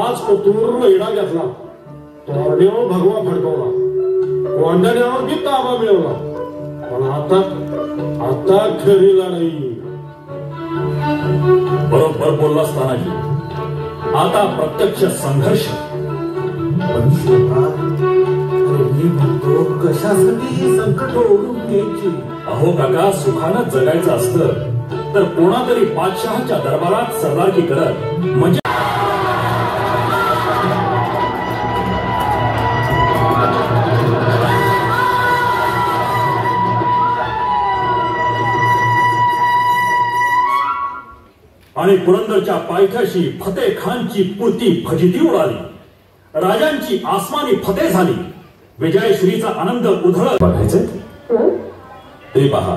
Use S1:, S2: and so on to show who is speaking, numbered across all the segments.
S1: आज कोतूर इडा घेतला, तोरण्यावर भगवा फडकवला, कोंढाण्यावर बी ताबा मिळवला, पण आता खरी लढाई.
S2: बरोबर बोललास तानाजी. आता प्रत्यक्ष संघर्ष.
S3: मी म्हणतो कशासाठी संकट ओढून घ्यायची.
S2: अहो काका, सुखानं जगायचं असतं तर कोणातरी बादशहाच्या दरबारात सरदारकी करत म्हणजे आणि पुरंदरच्या पायथ्याशी फतेह खानची पुरती फजिती उडाली. राजांची आसमानी फतेह झाली. विजयश्रीचा आनंद उधळत बघायचे ते पहा.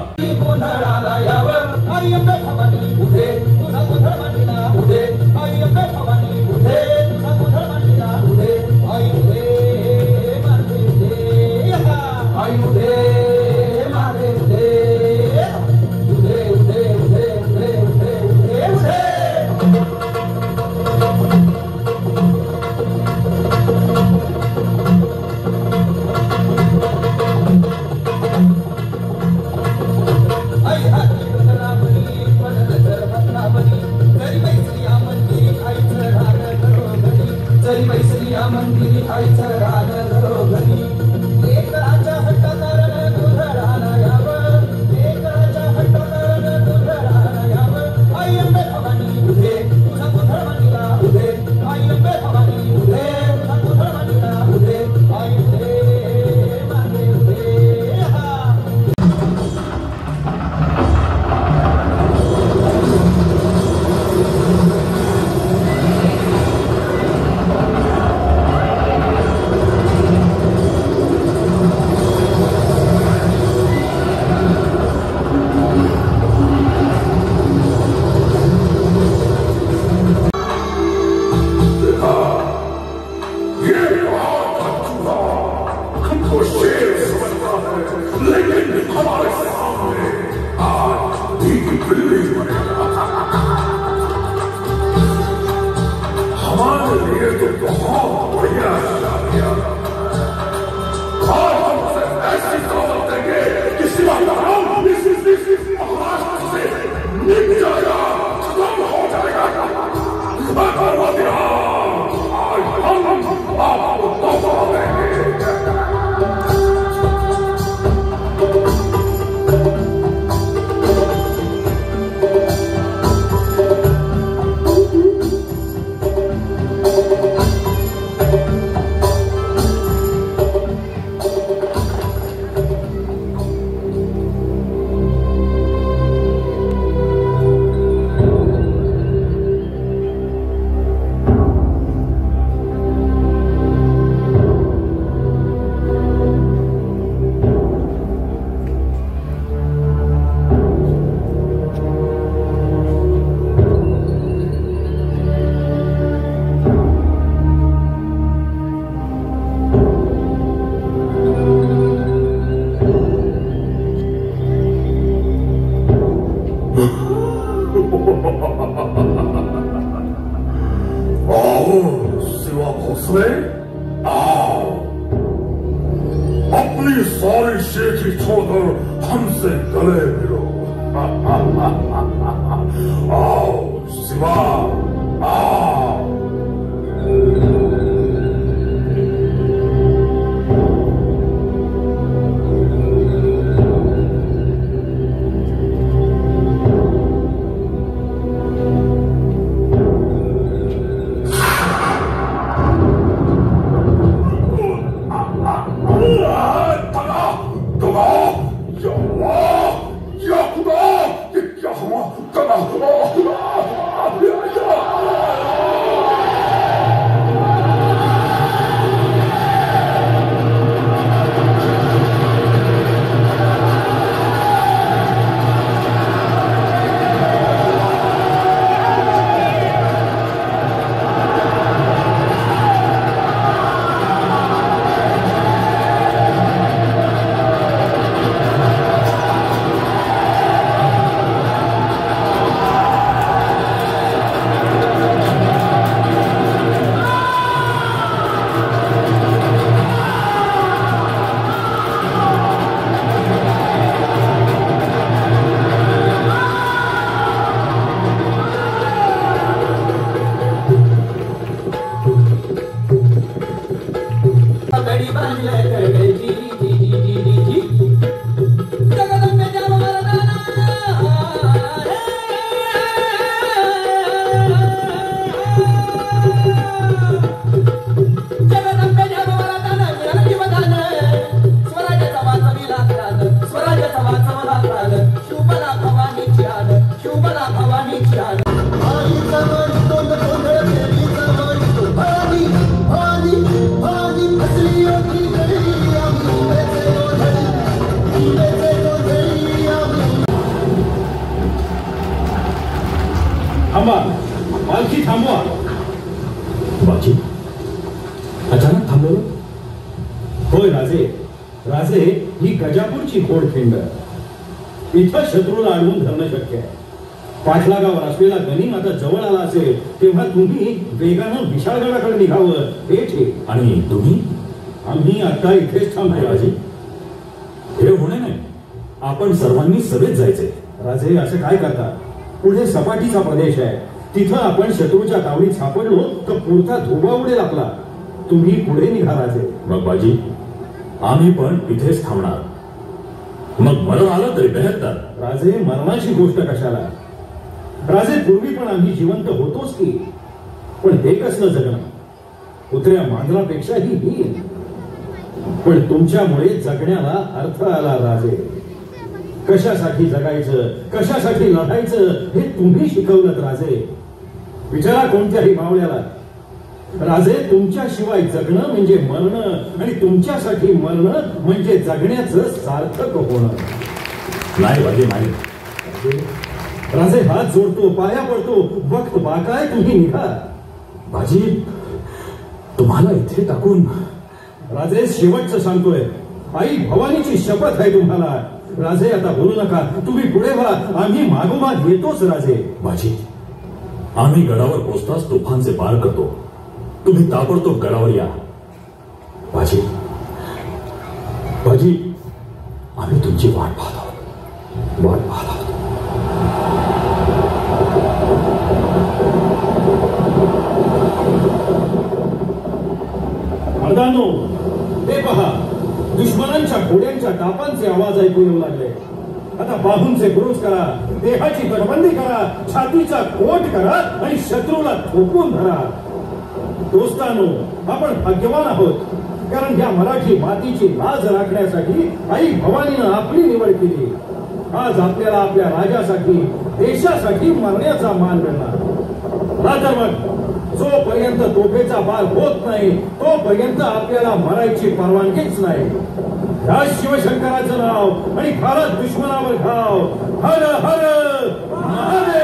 S1: अपनी सारी शेखी छोड़कर हमसे गले मिलो. आओ शिवा, आओ.
S4: शिवबला भवानीची आण, शिवबला भवानीची आण. आईचा मन तोंड गोंधळ देवीचा मन भवानी भवानी भवानी असली योगी गळी आम्ही बेचे गोंधळी बेचे गोंधळी आम्ही.
S2: थांबा, पालखी थांबवा. बाजी अचानक थांबवलं? होय राजे, राजे ही गजापूरची घोडखिंड. इथं शत्रूला अडवून धरणं शक्य आहे. पाठलागावर असलेला गनिम आता जवळ आला असेल तेव्हा तुम्ही वेगानं विशाळगडाकडे निघावं हे ठीक. आणि तुम्ही? आम्ही आता इथेच थांबलो राजे. हे होणे नाही, आपण सर्वांनी सगळेच जायचे. राजे असं काय करता? पुढे सपाटीचा प्रदेश आहे, तिथं आपण शत्रूच्या तावडीत सापडलो तर पुढचा धोबा उडेल आपला. तुम्ही पुढे निघा राजे. मग बाजी आम्ही पण इथेच थांबणार. मग मरण आलं तरी बेहत्तर. राजे मरणाची गोष्ट कशाला? राजे पूर्वी पण आम्ही जिवंत होतोच की. पण हे कसलं जगणं? कुत्र्या मांजरापेक्षाही हीन. पण तुमच्यामुळे जगण्याला अर्थ आला राजे. कशासाठी जगायचं, कशासाठी लढायचं हे तुम्ही शिकवलं राजे. विचारा कोणत्याही मावळ्याला. राजे तुमच्याशिवाय जगणं म्हणजे मरणं आणि तुमच्यासाठी मरणं म्हणजे जगण्याचं सार्थक होणं. नाही राजे नाही. राजे हात जोडतो, पाया पडतो, वक्त बाकाय तुम्ही निघा. बाजी तुम्हाला इथे टाकून. राजे शेवटचं सांगतोय, आई भवानीची शपथ आहे तुम्हाला. राजे आता बोलू नका, तुम्ही पुढे व्हा, आम्ही मागोमाग येतोच राजे. बाजी आम्ही गडावर पोचताच तुफानचे पार करतो, तुम्ही ताबडतोब गडावर या. बाजी बाजी आम्ही तुमची वाट पाहत आहोत, वाट पाहत आहोत. मर्दानो ते पहा, दुश्मनांच्या घोड्यांच्या टापांचे आवाज ऐकू येऊ लागले. आता बाहूंचे बुरुज करा, देहाची तटबंदी करा, छातीचा कोट करा आणि शत्रूला थोपून धरा. दोस्तानो आपण भाग्यवान आहोत, कारण या मराठी मातीची लाज राखण्यासाठी आई भवानीनं आपली निवड केली. आज आपल्याला आपल्या राजासाठी, देशासाठी मरण्याचा मान मिळणार. तर मग जोपर्यंत तोफेचा बार होत नाही तोपर्यंत आपल्याला मरायची परवानगीच नाही. या शिवशंकराचं नाव आणि भारत दुश्मनावर घाव. हर हर महादेव.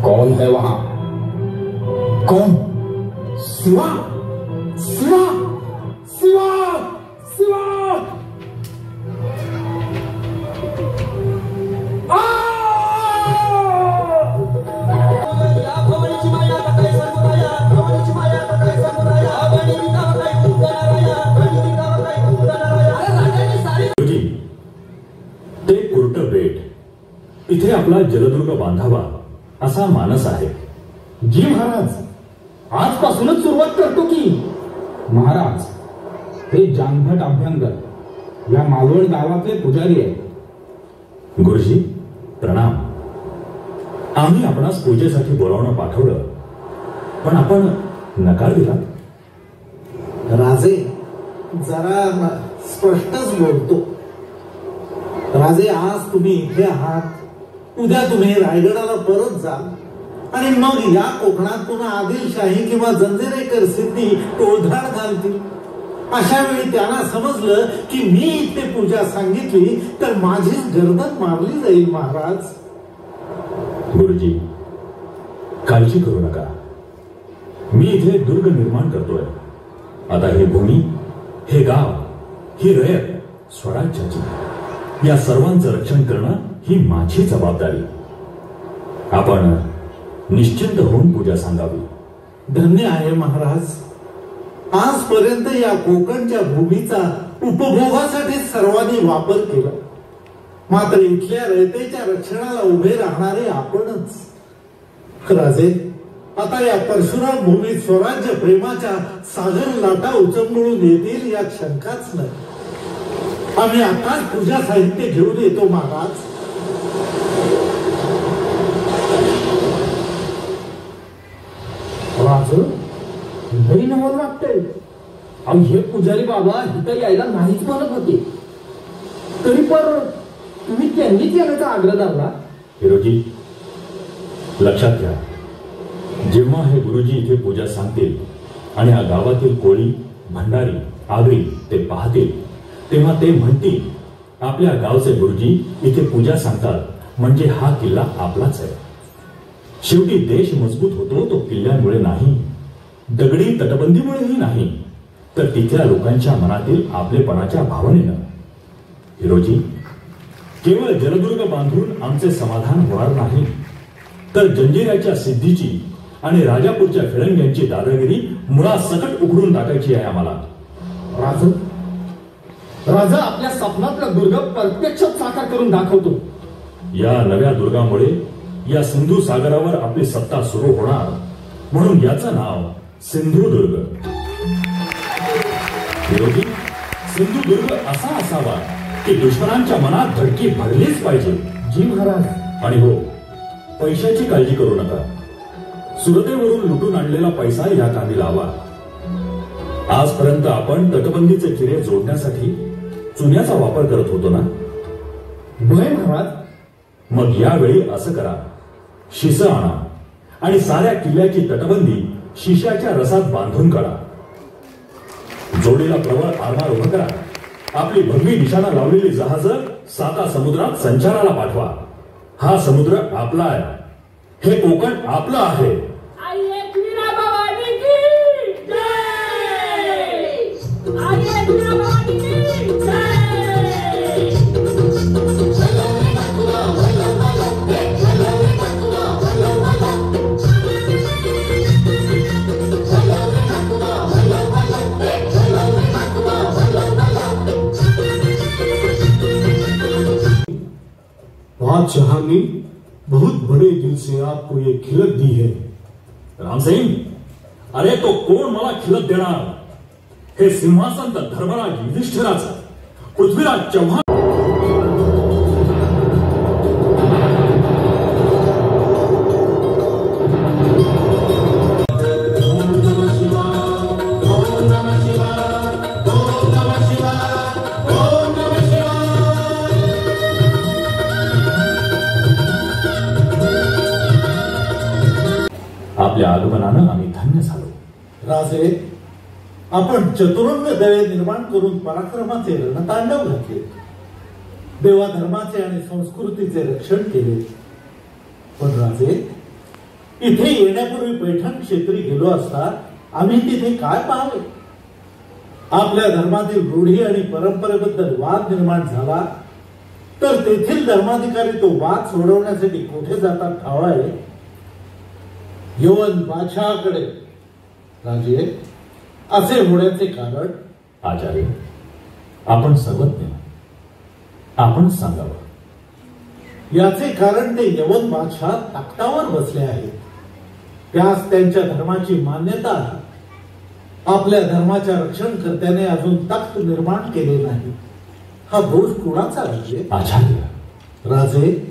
S5: कौन है वहां? कौन? शिवा, शिवा, शिवा, शिवा!
S2: ते कुर्ट बेट इथे आपला जलदुर्ग बांधावा असा मानस आहे.
S5: जी महाराज, आजपासूनच सुरुवात करतो की. महाराज, हे जांभट अभ्यंकर या मालवण गावातले पुजारी आहे.
S2: गुरुजी प्रणाम. आम्ही आपणास पूजेसाठी बोलावणं पाठवलं, पण आपण नकार दिला.
S3: राजे जरा स्पष्टच बोलतो. राजे, आज तुम्ही इथे आहात, उद्या तुम्ही रायगडाला परत जाल आणि मग या कोकणात पुन्हा आदिलशाही किंवा जंजिरेकर सिद्धी टोळधाड घालतील. अशा वेळी त्यांना समजलं की मी इथे पूजा सांगितली तर माझीच गर्दन मारली जाईल. महाराज,
S2: गुरुजी काळजी करू नका. मी इथे दुर्ग निर्माण करतोय. आता ही भूमी, हे गाव, ही रयत स्वराज्याची, या सर्वांचं रक्षण करणं ही माझी जबाबदारी. आपण निश्चिंत होऊन पूजा सांगावी.
S3: धन्य आहे महाराज. आजपर्यंत या कोकणच्या भूमीचा उपभोगासाठी सर्वांनी वापर केला, मात्र इथल्या रयतेच्या रक्षणाला उभे राहणारे आपणच. राजे, आता या परशुराम भूमीत स्वराज्य प्रेमाच्या सागर लाटा उचंबळून येतील यात शंकाच नाही. आम्ही आताच पूजा साहित्य घेऊन येतो महाराज.
S5: राज, लई नवल वाटतंय. अहो, हे पुजारी बाबा इथं यायला नाहीच म्हणत होते, तरी पण तुम्ही त्यांनीच येण्याचा आग्रह धरला.
S2: हिरोजी लक्षात घ्या, जेव्हा हे गुरुजी इथे पूजा सांगतील आणि या गावातील कोळी, भंडारी, आगरी ते पाहतील, तेव्हा ते म्हणतील आपल्या गावचे गुरुजी इथे पूजा सांगतात म्हणजे हा किल्ला आपलाच आहे. शेवटी देश मजबूत होतो तो किल्ल्यांमुळे नाही, दगडी तटबंदीमुळेही नाही, तर तिथल्या लोकांच्या मनातील आपलेपणाच्या भावनेनं. हिरोजी, केवळ जलदुर्ग बांधून आमचे समाधान होणार नाही, तर जंजिऱ्याच्या सिद्धीची आणि राजापूरच्या फिरंग्यांची दादागिरी मुळासकट उघडून टाकायची आहे आम्हाला.
S5: राजा आपल्या स्वप्नातला दुर्ग प्रत्यक्षात साकार करून दाखवतो.
S2: या नव्या दुर्गामुळे या सिंधू सागरावर आपली सत्ता सुरू होणार, म्हणून याचं नाव सिंधुदुर्ग. विरोधी, सिंधुदुर्ग असा असावा की दुश्मनांच्या मनात धडकी भरलीच पाहिजे.
S5: जी महाराज.
S2: आणि हो, पैशाची काळजी करू नका. सुरतेवरून लुटून आणलेला पैसा या कामी लावा. आजपर्यंत आपण तटबंदीचे चिरे जोडण्यासाठी चुन्याचा वापर करत होतो ना?
S5: होय महाराज.
S2: मग यावेळी असं करा, शिस आणा आणि साऱ्या किल्ल्याची तटबंदी शिशाच्या रसात बांधून काढा. जोडीला प्रवर आरमार उभं करा. आपली भगवी निशाणा लावलेली जहाजं 7 समुद्रात संचाराला पाठवा. हा समुद्र आपला आहे, हे कोकण आपलं आहे.
S3: बादशाह ने बहुत बड़े दिल से आपको ये खिलत दी है.
S2: रामसिंग, अरे तो कोण मला खिलत देणार? हे सिंहासन तर धर्मराज युधिष्ठिराचं, पृथ्वीराज
S3: 「
S6: आपल्या आगमनानं आम्ही धन्य झालो.
S3: राजे, आपण चतुरंग दळे निर्माण करून पराक्रमाचे रणतांडव घातले, देवाधर्माचे आणि संस्कृतीचे रक्षण केले. पण राजे, इथे येण्यापूर्वी पैठण क्षेत्री गेलो असता आम्ही तिथे काय पाहावे? आपल्या धर्मातील रूढी आणि परंपरेबद्दल वाद निर्माण झाला तर तेथील धर्माधिकारी तो वाद सोडवण्यासाठी कुठे जातात ठावाय? यवन बादशहाकडे. राजे, असे होण्याचे कारण?
S6: आचार्य, आपण सर्वज्ञ, आपण सांगावं.
S3: याचे कारण ते यवन बादशाह तख्तावर बसले आहेत. त्यास त्यांच्या धर्माची मान्यता आहे. आपल्या धर्माच्या रक्षणकर्त्याने अजून तख्त निर्माण केले नाही. हा दोष कुणाचा राजे?
S6: आचार्य,
S3: राजे,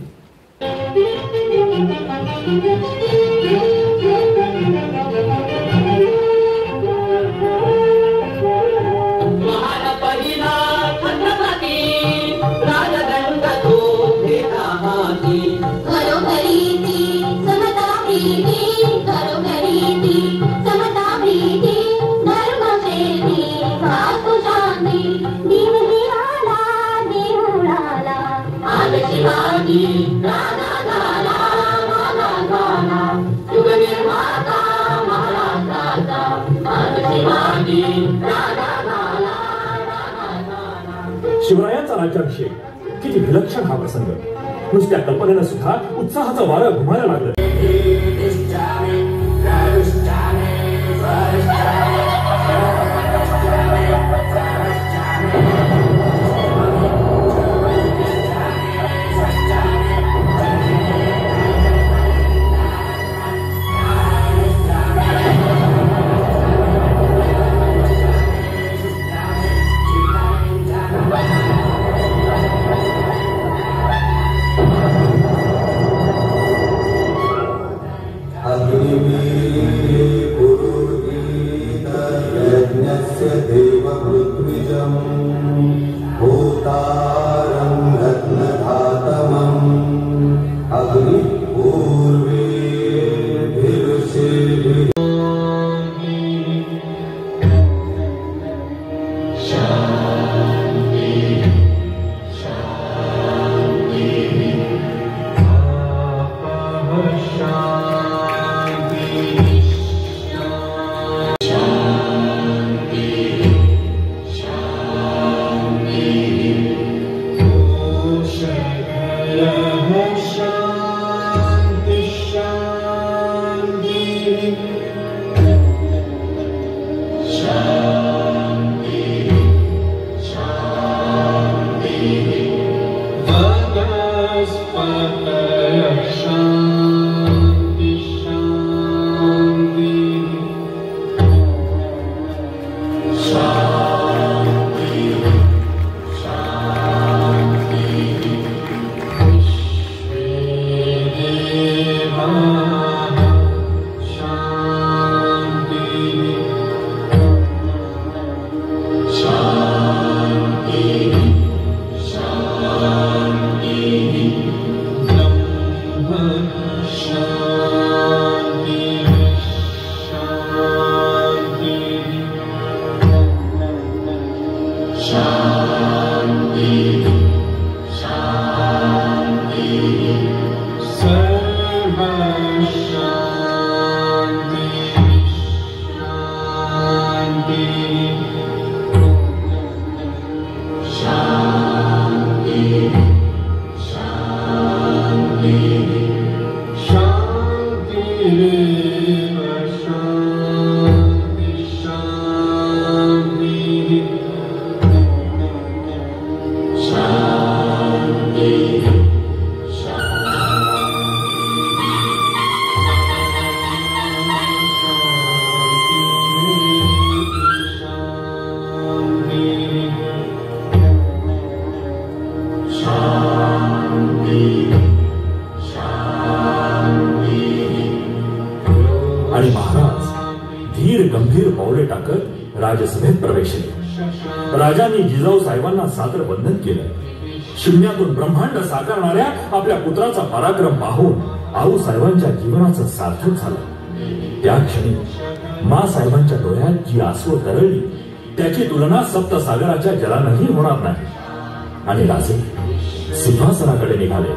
S2: शिवरायांचा राज्याभिषेक किती विलक्षण हा प्रसंग. नुसत्या कल्पनेनं सुद्धा उत्साहाचं वारं घुमायला लागलं. आणि महाराज धीर गंभीर पावले टाकत राजसभेत प्रवेश केले. राजांनी जिजाऊ साहेबांना सादर वंदन केलं. शून्यातून ब्रह्मांड साकारणाऱ्या आपल्या पुत्राचा पराक्रम पाहून आऊ साहेबांच्या जीवनाचं सार्थक झालं.
S6: त्या क्षणी मासाहेबांच्या डोळ्यात जी आसू तरळली त्याची तुलना सप्तसागराच्या जलानंही होणार नाही. आणि राजे सिंहासनाकडे निघाले.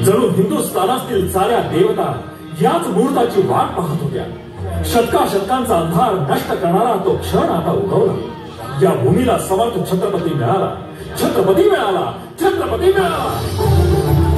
S6: जणू हिंदुस्थानातील साऱ्या देवता याच मुहूर्ताची वाट पाहत होत्या. शतकाशतकांचा अंधार नष्ट करणारा तो क्षण आता उगवला. या भूमीला समर्थ छत्रपती मिळाला, छत्रपती मिळाला, छत्रपती मिळाला.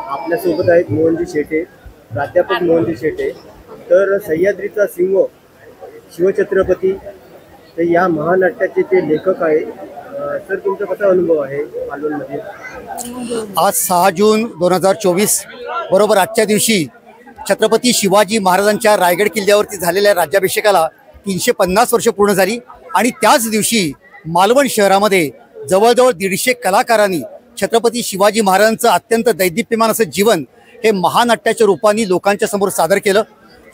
S7: आपल्यासोबत आहेत मोहनजी शेटे, प्राध्यापक मोहनजी शेटे. तर सह्याद्रीचा सिंह शिवछत्रपती तर या महानाट्याचे ते लेखक आहे. सर, तुमचा कसा अनुभव आहे मालवणमध्ये?
S8: आज 6 जून 2024 बरोबर आजच्या दिवशी छत्रपती शिवाजी महाराजांच्या रायगड किल्ल्यावरती झालेल्या राज्याभिषेकाला 350 वर्ष पूर्ण झाली. आणि त्याच दिवशी मालवण शहरामध्ये जवळजवळ 150 कलाकारांनी छत्रपती शिवाजी महाराजांचं अत्यंत दैदिप्यमान असं जीवन हे महानाट्याच्या रूपाने लोकांच्या समोर सादर केलं.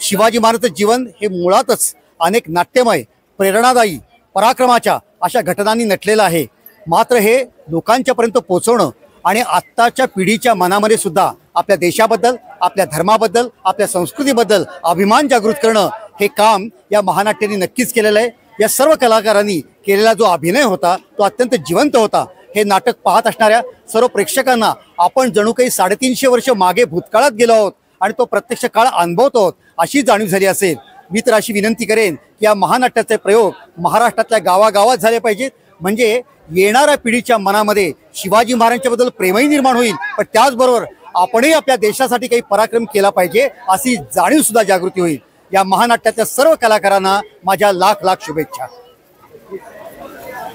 S8: शिवाजी महाराजांचं जीवन हे मुळातच अनेक नाट्यमय, प्रेरणादायी, पराक्रमाच्या अशा घटनांनी नटलेलं आहे. मात्र हे लोकांच्यापर्यंत पोहोचवणं आणि आत्ताच्या पिढीच्या मनामध्ये सुद्धा आपल्या देशाबद्दल, आपल्या धर्माबद्दल, आपल्या संस्कृतीबद्दल अभिमान जागृत करणं हे काम या महानाट्याने नक्कीच केलेलं आहे. या सर्व कलाकारांनी केलेला जो अभिनय होता तो अत्यंत जिवंत होता. हे नाटक पाहत असणाऱ्या सर्व प्रेक्षकांना आपण जणू काही 350 वर्ष मागे भूतकाळात गेलो आहोत आणि तो प्रत्यक्ष काळ अनुभवतो आहोत अशी जाणीव झाली असेल. मी तर अशी विनंती करेन की या महानाट्याचे प्रयोग महाराष्ट्रातल्या गावागावात झाले पाहिजेत, म्हणजे येणाऱ्या पिढीच्या मनामध्ये शिवाजी महाराजांच्याबद्दल प्रेमही निर्माण होईल, पण त्याचबरोबर आपणही आपल्या देशासाठी काही पराक्रम केला पाहिजे अशी जाणीव सुद्धा जागृती होईल. या महानाट्याच्या सर्व कलाकारांना माझ्या लाख लाख शुभेच्छा.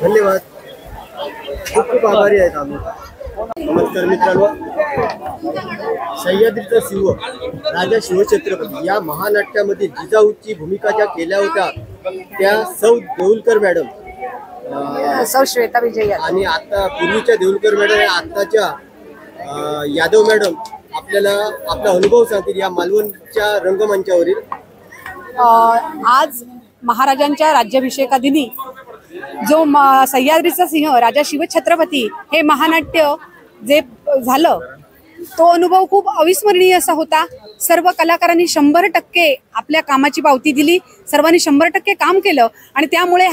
S7: धन्यवाद. खूप खूप आभारी आहेत आम्ही. नमस्कार मित्रांनो, सह्याद्रीचा सिंह राजा शिवछत्रपती या महानाट्यामध्ये जिजाऊची भूमिका ज्या केल्या होत्या त्या सौ देऊलकर मॅडम,
S9: सौ श्वेता विजय
S7: आणि आता पूर्वीच्या देऊलकर मॅडम आताच्या यादव मॅडम आपल्याला आपला अनुभव सांगतील या मालवणच्या रंगमंचावरील.
S9: आज महाराजांच्या राज्याभिषेकादिनी जो सह्याद्रीचा सिंह राजा शिवछत्रपती हे महानाट्य जे झालं तो अनुभव खूप अविस्मरणीय असा होता. सर्व कलाकारांनी 100% आपल्या कामाची पावती दिली, सर्वांनी 100% काम केलं आणि त्यामुळे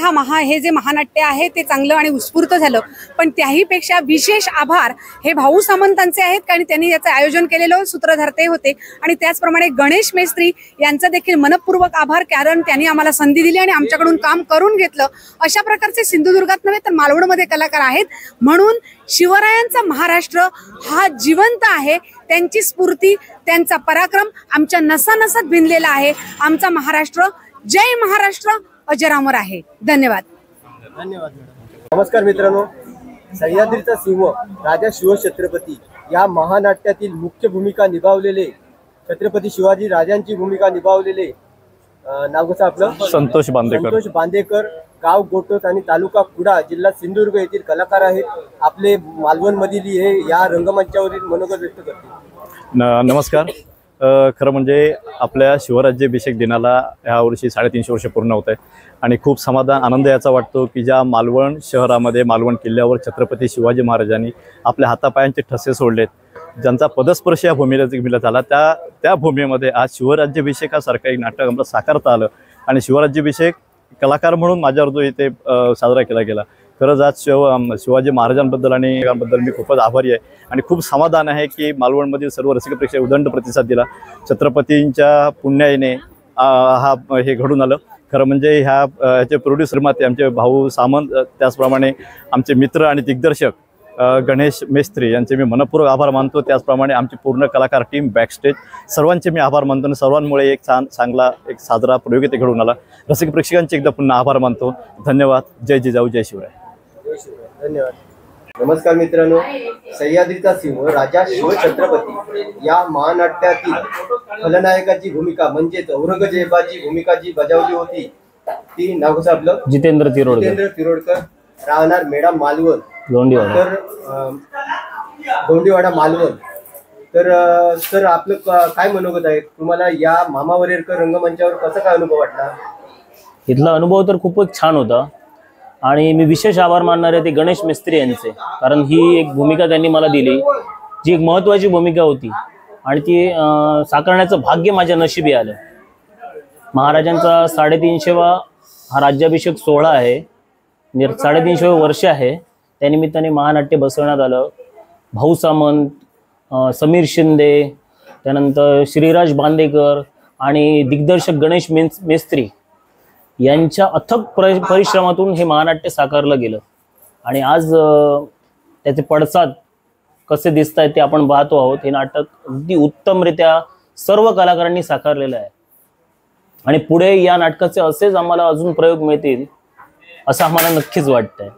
S9: हे जे महानाट्य आहे ते चांगलं आणि उत्स्फूर्त झालं. पण त्याहीपेक्षा विशेष आभार हे भाऊ सामंतांचे आहेत, कारण त्यांनी याचं आयोजन केलेलं सूत्रधार ते होते. आणि त्याचप्रमाणे गणेश मेस्त्री यांचा देखील मनपूर्वक आभार, कारण त्यांनी आम्हाला संधी दिली आणि आमच्याकडून काम करून घेतलं. अशा प्रकारचे सिंधुदुर्गात नव्हे तर मालवणमध्ये कलाकार आहेत. म्हणून शिवरायांचा महाराष्ट्र हा जिवंत आहे. त्यांची स्फूर्ती, त्यांचा पराक्रम आमच्या नसानसात भिनलेला आहे. आमचा महाराष्ट्र जय महाराष्ट्र अजरामर आहे. धन्यवाद.
S7: धन्यवाद. नमस्कार मित्रांनो, सह्याद्रीचा सिंह राजा शिवछत्रपती या महानाट्यातील मुख्य भूमिका निभावलेले छत्रपती शिवाजी राजांची भूमिका निभावलेले नाव कसं आपलं?
S10: संतोष
S7: बांदेकर, गाव गोटोस आणि तालुका कुडा, जिल्हा सिंधुदुर्ग येथील कलाकार आहेत. आपले मालवण मधील हे या रंगमंचावरील मनोगत व्यक्त करतील.
S10: नमस्कार. खरं म्हणजे आपल्या शिवराज्याभिषेक दिनाला यावर्षी 350 वर्ष पूर्ण होत आहे आणि खूप समाधान आनंद याचा वाटतो की ज्या मालवण शहरामध्ये मालवण किल्ल्यावर छत्रपती शिवाजी महाराजांनी आपल्या हातापायांचे ठसे सोडलेत, ज्यांचा पदस्पर्श या भूमीला झाला, त्या भूमीमध्ये आज शिवराज्याभिषेकासारखं एक नाटक आम्हाला साकारता आलं आणि शिवराज्याभिषेक कलाकार म्हणून माझ्यावर जो इथे साजरा केला गेला. खरंच आज शिवाजी महाराजांबद्दल आणि याबद्दल मी खूपच आभारी आहे आणि खूप समाधान आहे की मालवणमधील सर्व रसिक प्रेक्षक उदंड प्रतिसाद दिला. छत्रपतींच्या पुण्याईने हे घडून आलं. खरं म्हणजे ह्याचे प्रोड्युसर माते आमचे भाऊ सामंत, त्याचप्रमाणे आमचे मित्र आणि दिग्दर्शक गणेश मेस्त्री यांचे मी मनपूर्वक आभार मानतो. त्याचप्रमाणे आमची पूर्ण कलाकार टीम, बॅकस्टेज सर्वांचे मी आभार मानतो आणि सर्वांमुळे एक चांगला एक साजरा प्रयोग इथे घडून आला. रसिक प्रेक्षकांचे एकदा पुन्हा आभार मानतो. धन्यवाद. जय जिजाऊ, जय शिवराय.
S7: धन्यवाद. नमस्कार मित्रांनो, सह्याद्रीचा सिंह राजा शिवछत्रपती या महानाट्यातील खलनायकाची भूमिका म्हणजेच औरंगजेबाची भूमिका जी बजावली होती ती नाव कसं आपलं?
S10: जितेंद्र
S7: तिरोडकर, राहणार मेडा मालवण, गोंडीवाडा मालवण. तर सर आपलं काय मनोगत आहे? तुम्हाला या मामा वरेरकर रंगमंचावर कसा काय अनुभव वाटला?
S11: इथला अनुभव तर खूपच छान होता आणि मी विशेष आभार मानणार आहे ते गणेश मिस्त्री यांचे, कारण ही एक भूमिका त्यांनी मला दिली जी एक महत्त्वाची भूमिका होती आणि ती साकारण्याचं भाग्य माझ्या नशिबी आलं. महाराजांचा 350वा हा राज्याभिषेक सोहळा आहे, 350 वर्ष आहे. त्यानिमित्ताने महानाट्य बसवण्यात आलं. भाऊ सामंत, समीर शिंदे, त्यानंतर श्रीराज बांदेकर आणि दिग्दर्शक गणेश मेस्त्री यांच्या अथक परिश्रमातून हे महानाट्य साकारलं गेलं आणि आज त्याचे पडसाद कसे दिसत आहेत ते आपण पाहतो आहोत. हे नाटक अगदी उत्तमरित्या सर्व कलाकारांनी साकारलेलं आहे आणि पुढे या नाटकाचे असेच आम्हाला अजून प्रयोग मिळतील असं आम्हाला नक्कीच वाटतंय.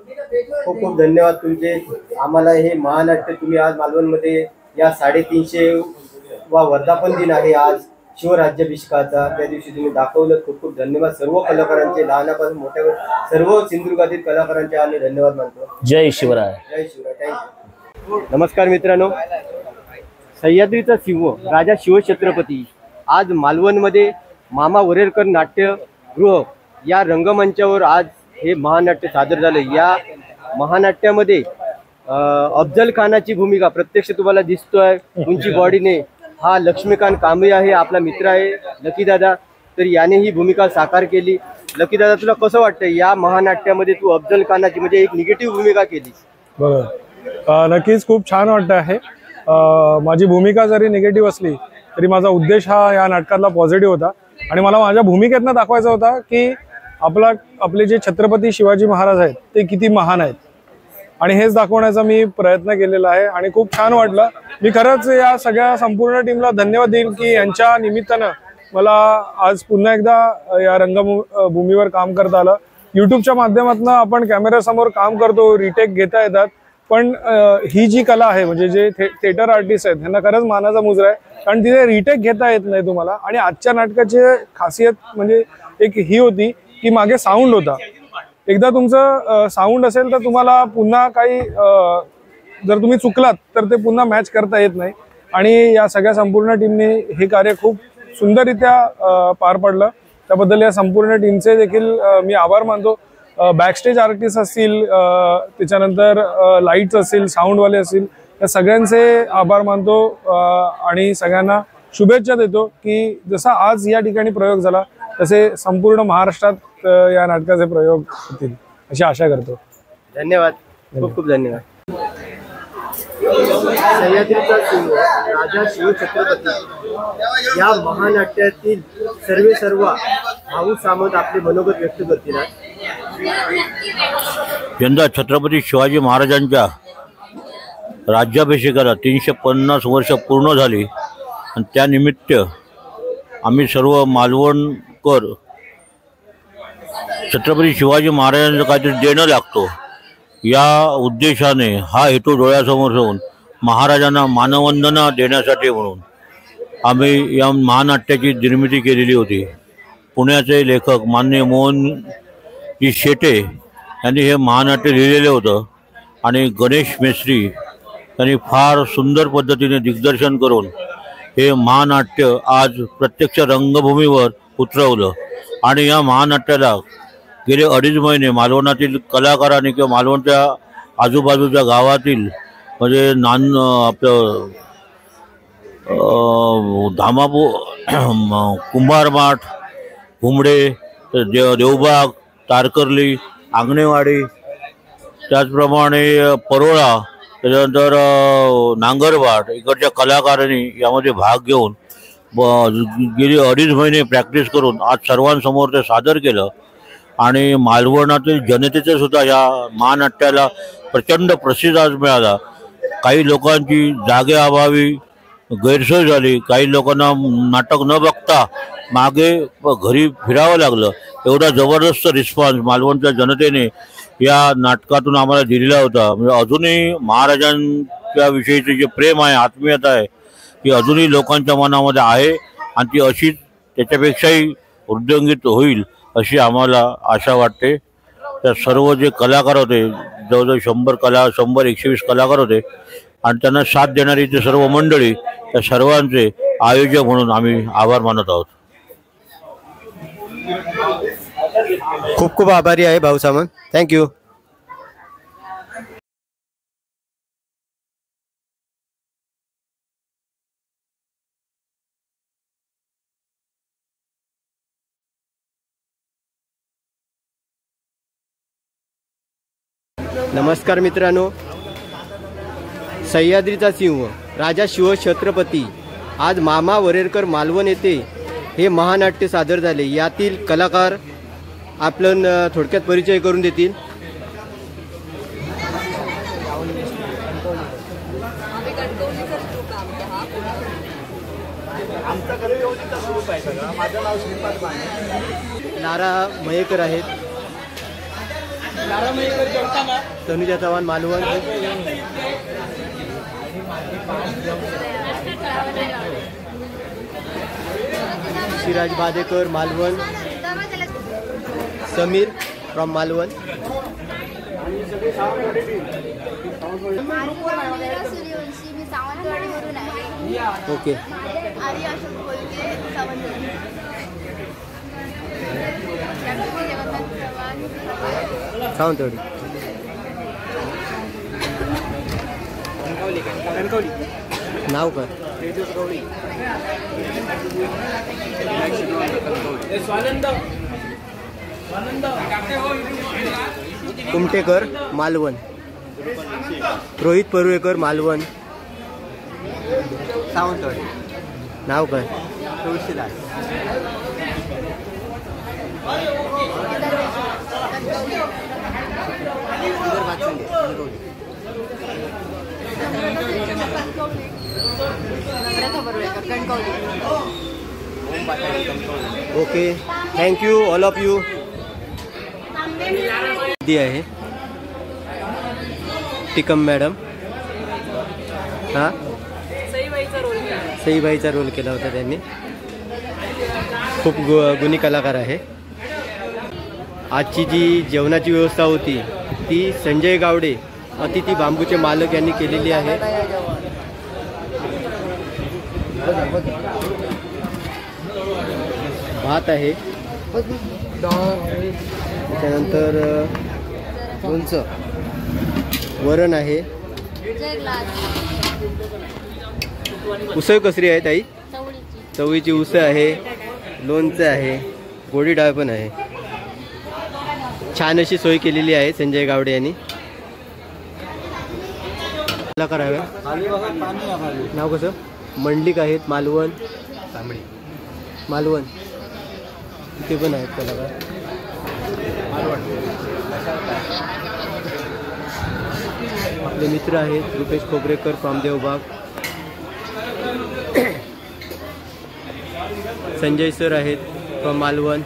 S7: खूप खूप धन्यवाद तुमचे. आम्हाला हे महानाट्य तुम्ही आज मालवणमध्ये या 350वा वर्धापन दिन आहे आज शिवराज्याभिषेकाचा, त्या दिवशी तुम्ही दाखवलं. खूप खूप धन्यवाद सर्व कलाकारांचे, लहानापासून मोठ्या सर्व सिंधुदुर्गातील कलाकारांचे आम्ही धन्यवाद मानतो.
S11: जय शिवराय.
S7: जय शिवराय. थँक्यू. नमस्कार मित्रांनो, सह्याद्रीचा सिंह राजा शिवछत्रपती आज मालवणमध्ये मामा वरेरकर नाट्यगृह या रंगमंचावर आज हे महानाट्य सादर झालं. या महानाट्यामध्ये अफजल खानाची भूमिका प्रत्यक्ष तुम्हाला दिसतोय उंची बॉडीने, हा लक्ष्मीकांत कांबळे आहे, आपला मित्र आहे लकी दादा. तर याने ही भूमिका साकार केली. लकी दादा, तुला कसं वाटतं या महानाट्यामध्ये तू अफजल खानाची म्हणजे एक निगेटिव्ह भूमिका केली?
S12: बरोबर, नक्कीच खूप छान वाटतं आहे. माझी भूमिका जरी निगेटिव्ह असली तरी माझा उद्देश हा या नाटकातला पॉझिटिव्ह होता आणि मला माझ्या भूमिकेतनं दाखवायचा होता की आपले जे छत्रपती शिवाजी महाराज आहेत ते किती महान आहेत आणि हेच दाखवण्याचा मी प्रयत्न केलेला आहे आणि खूप छान वाटलं. मी खरंच या सगळ्या संपूर्ण टीमला धन्यवाद देईन की यांच्या निमित्तानं मला आज पुन्हा एकदा या रंगभूमीवर काम करता आलं. यूट्यूबच्या माध्यमातून आपण कॅमेऱ्यासमोर काम करतो, रिटेक घेता येतात, पण ही जी कला आहे म्हणजे जे थिएटर आर्टिस्ट आहेत त्यांना खरंच मानाचा मुजरा आहे, कारण तिथे रिटेक घेता येत नाही तुम्हाला. आणि आजच्या नाटकाची खासियत म्हणजे एक ही होती की मागे साऊंड होता. एकदा तुमचं साऊंड असेल तर तुम्हाला पुन्हा काही जर तुम्ही चुकलात तर ते पुन्हा मॅच करता येत नाही आणि या सगळ्या संपूर्ण टीमने हे कार्य खूप सुंदररित्या पार पडलं. त्याबद्दल या संपूर्ण टीमचे देखील मी आभार मानतो. बॅकस्टेज आर्टिस्ट असतील, त्याच्यानंतर लाईट्स असतील, साऊंडवाले असतील, या सगळ्यांचे आभार मानतो आणि सगळ्यांना शुभेच्छा देतो की जसा आज या ठिकाणी प्रयोग झाला तसे संपूर्ण महाराष्ट्रात या नाटकाचे प्रयोग होतील अशी आशा करतो.
S7: धन्यवाद, खूप खूप धन्यवाद. सह्याद्रीचा सिंह राजा शिवछत्रपती या महानाट्यातील सर्व भाऊ सामंत आपले मनोगत व्यक्त करतील.
S13: यंदा छत्रपती शिवाजी महाराजांच्या राज्याभिषेकाला 350 वर्ष पूर्ण झाली आणि त्यानिमित्त आम्ही सर्व मालवणकर छत्रपती शिवाजी महाराजांचं काहीतरी देणं लागतो या उद्देशाने हा हेतू डोळ्यासमोर ठेवून महाराजांना मानवंदना देण्यासाठी म्हणून आम्ही या महानाट्याची निर्मिती केलेली होती. पुण्याचे लेखक माननीय मोहनजी शेटे यांनी हे महानाट्य लिहिलेलं होतं आणि गणेश मेस्त्री यांनी फार सुंदर पद्धतीने दिग्दर्शन करून हे महानाट्य आज प्रत्यक्ष रंगभूमीवर उतरवलं आणि या महानाट्याला गेले 2.5 महिने मालवणातील कलाकारांनी किंवा मालवणच्या आजूबाजूच्या गावातील म्हणजे आपलं कुंभारमाठ, घुमडे, देवबाग, तारकर्ली, आंगणेवाडी, त्याचप्रमाणे परोळा, त्याच्यानंतर नांगरवाड इकडच्या कलाकारांनी यामध्ये भाग घेऊन गेली 2.5 महिने प्रॅक्टिस करून आज सर्वांसमोर ते सादर केलं आणि मालवणातील जनतेचा सुद्धा या महानाट्याला प्रचंड प्रतिसाद आज मिळाला. काही लोकांची जागेअभावी गैरसोय झाली, काही लोकांना नाटक न बघता मागे घरी फिरावं लागलं. एवढा जबरदस्त रिस्पॉन्स मालवणच्या जनतेने या नाटकातून आम्हाला दिलेला होता. म्हणजे अजूनही महाराजांच्या विषयीचे जे प्रेम आहे, आत्मीयता आहे, ती अजूनही लोकांच्या मनामध्ये आहे आणि ती अशीच त्याच्यापेक्षाही वृद्धिंगित होईल अशी आम्हाला आशा वाटते. त्या सर्व जे कलाकार होते, जवळजवळ 100-120 कलाकार होते आणि त्यांना साथ देणारी ते सर्व मंडळी, त्या सर्वांचे आयोजक म्हणून आम्ही आभार मानत आहोत.
S7: खूप खूप आभारी आहे भाऊ सामंत. थँक्यू. नमस्कार मित्रांनो, सह्याद्रीचा सिंह राजा शिवछत्रपती आज मामा वरेरकर मालवण येथे हे महानाट्य सादर झाले. यातील कलाकार आपलं थोडक्यात परिचय करून देतील. लारा मयेकर आहेत, तनुजा चव्हाण मालवण, शिराज बादेकर मालवण, समीर फ्रॉम मालवण. ओके. सावंतवाडी. नाव काय? कुमटेकर मालवण, रोहित परुळेकर मालवण, सावंतवाडी. नाव काय? Tulshidas. Okay, thank you all of you. आहे टिकम मॅडम, हां सईबाईचा रोल केला होता त्यांनी. खूप गुणी कलाकार आहे. आजची जी जेवणाची व्यवस्था होती ती संजय गावडे अतिथी बांबूचे मालक यांनी केलेली आहे. भात आहे, त्याच्यानंतर लोणचं, वरण आहे. उसळ कसरी आहे ताई? चवळीची उसळ आहे, लोणचं आहे, गोडी डाळ पण आहे. छान अशी सोय केलेली आहे संजय गावडे यांनी. करावे नाव कसं? मंडलिक आहेत, मालवण, मालवण ते पण आहेत कलाकार. आपले मित्र आहेत रुपेश खोबरेकर, पामदेव बाग, संजय सर आहेत फ्रॉम मालवण.